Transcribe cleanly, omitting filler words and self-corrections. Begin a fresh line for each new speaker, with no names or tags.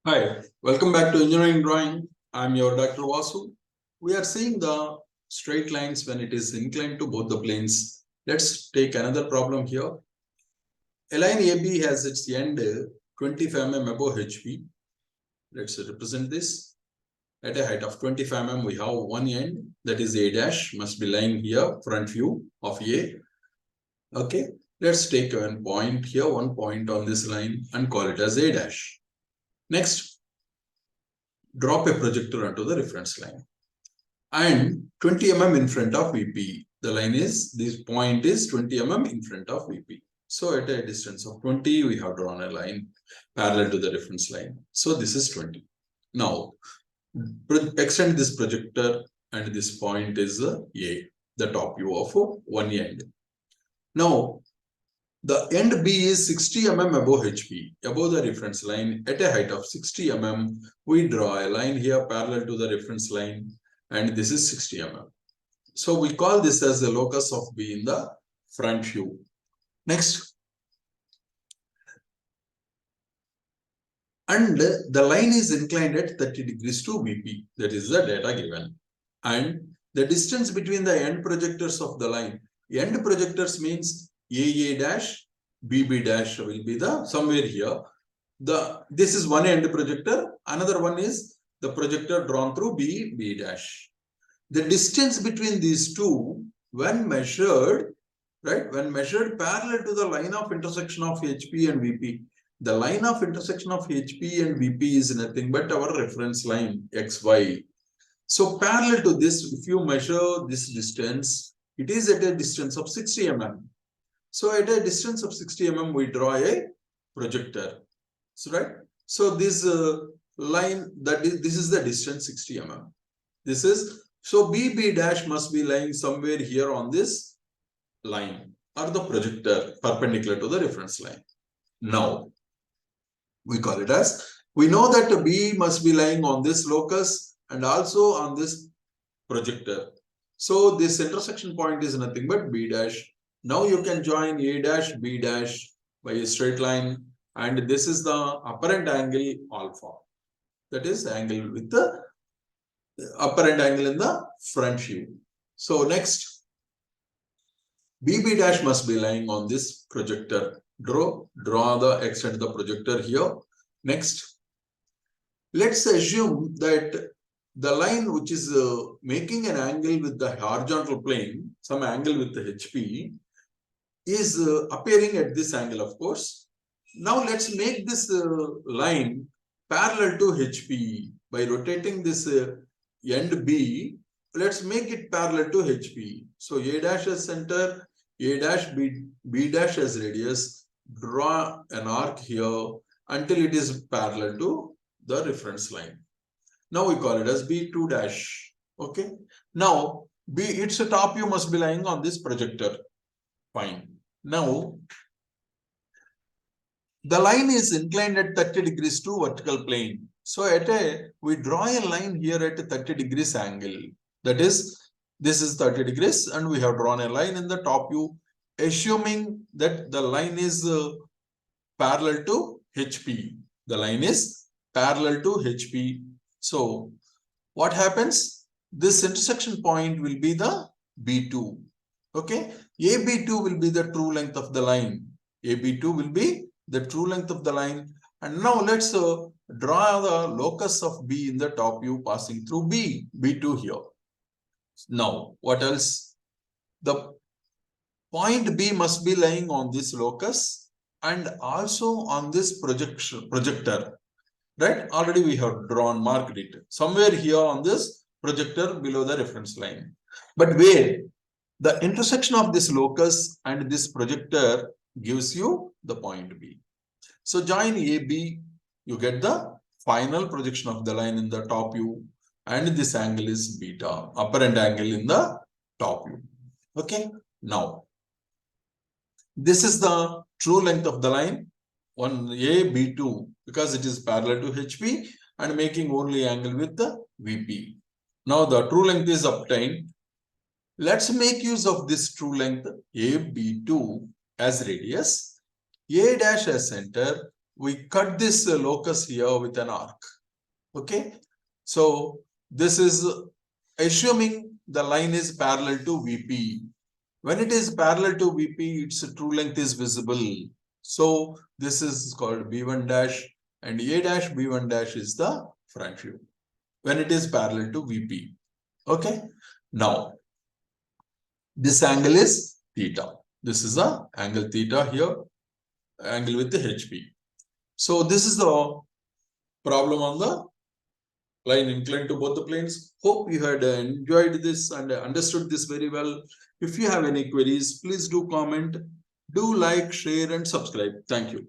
Hi, welcome back to Engineering Drawing. I'm your Dr. Vasu. We are seeing the straight lines when it is inclined to both the planes. Let's take another problem here. A line AB has its end 25 mm above HP. Let's represent this. At a height of 25 mm, we have one end, that is A dash, must be lying here, front view of A. Okay, let's take one point here, one point on this line and call it as A dash. Next, drop a projector onto the reference line and 20 mm in front of VP. The line is, this point is 20 mm in front of VP. So at a distance of 20, we have drawn a line parallel to the reference line. So this is 20. Now, extend this projector and this point is A, the top view of one end. Now, the end B is 60 mm above HP, above the reference line. At a height of 60 mm, we draw a line here parallel to the reference line, and this is 60 mm. So we call this as the locus of B in the front view. Next. And the line is inclined at 30 degrees to VP. That is the data given. And the distance between the end projectors of the line. End projectors means AA dash, BB dash will be the somewhere here. This is one end projector. Another one is the projector drawn through B dash. The distance between these two, when measured, right, when measured parallel to the line of intersection of HP and VP, the line of intersection of HP and VP is nothing but our reference line XY. So parallel to this, if you measure this distance, it is at a distance of 60 mm. So at a distance of 60 mm, we draw a projector. So right. So this line, this is the distance 60 mm. This is, so BB dash must be lying somewhere here on this line or the projector perpendicular to the reference line. Now, we call it as, we know that B must be lying on this locus and also on this projector. So this intersection point is nothing but B dash. Now you can join A dash, B dash by a straight line, and this is the apparent angle alpha. That is angle with the apparent angle in the front view. So next, BB dash must be lying on this projector. Extend the projector here. Next, let's assume that the line which is making an angle with the horizontal plane, some angle with the HP, is appearing at this angle, of course. Now let's make this line parallel to HP by rotating this end B. Let's make it parallel to HP. So A dash as center, A dash, B dash as radius. Draw an arc here until it is parallel to the reference line. Now we call it as B2 dash. Okay. Now its top view must be lying on this projector. Fine. Now the line is inclined at 30 degrees to vertical plane. So we draw a line here at a 30 degrees angle. That is, this is 30 degrees and we have drawn a line in the top view, assuming that the line is parallel to HP. The line is parallel to HP. So what happens? This intersection point will be the B2. Okay. AB2 will be the true length of the line. AB2 will be the true length of the line. And now let's draw the locus of B in the top view passing through B2 here. Now, what else? The point B must be lying on this locus and also on this projector. Right? Already we have marked it. Somewhere here on this projector below the reference line. But where? The intersection of this locus and this projector gives you the point B. So join AB, you get the final projection of the line in the top view, and this angle is beta, apparent angle in the top view. Okay. Now, this is the true length of the line, one A, B2, because it is parallel to HP and making only angle with the VP. Now the true length is obtained. Let's make use of this true length AB2 as radius, A dash as center, we cut this locus here with an arc. Okay, so this is assuming the line is parallel to VP. When it is parallel to VP, its true length is visible. So this is called B1 dash, and A dash B1 dash is the front view when it is parallel to VP. Okay, now this angle is theta. This is the angle theta here, angle with the HP. So this is the problem on the line inclined to both the planes. Hope you had enjoyed this and understood this very well. If you have any queries, please do comment, do like, share and subscribe. Thank you.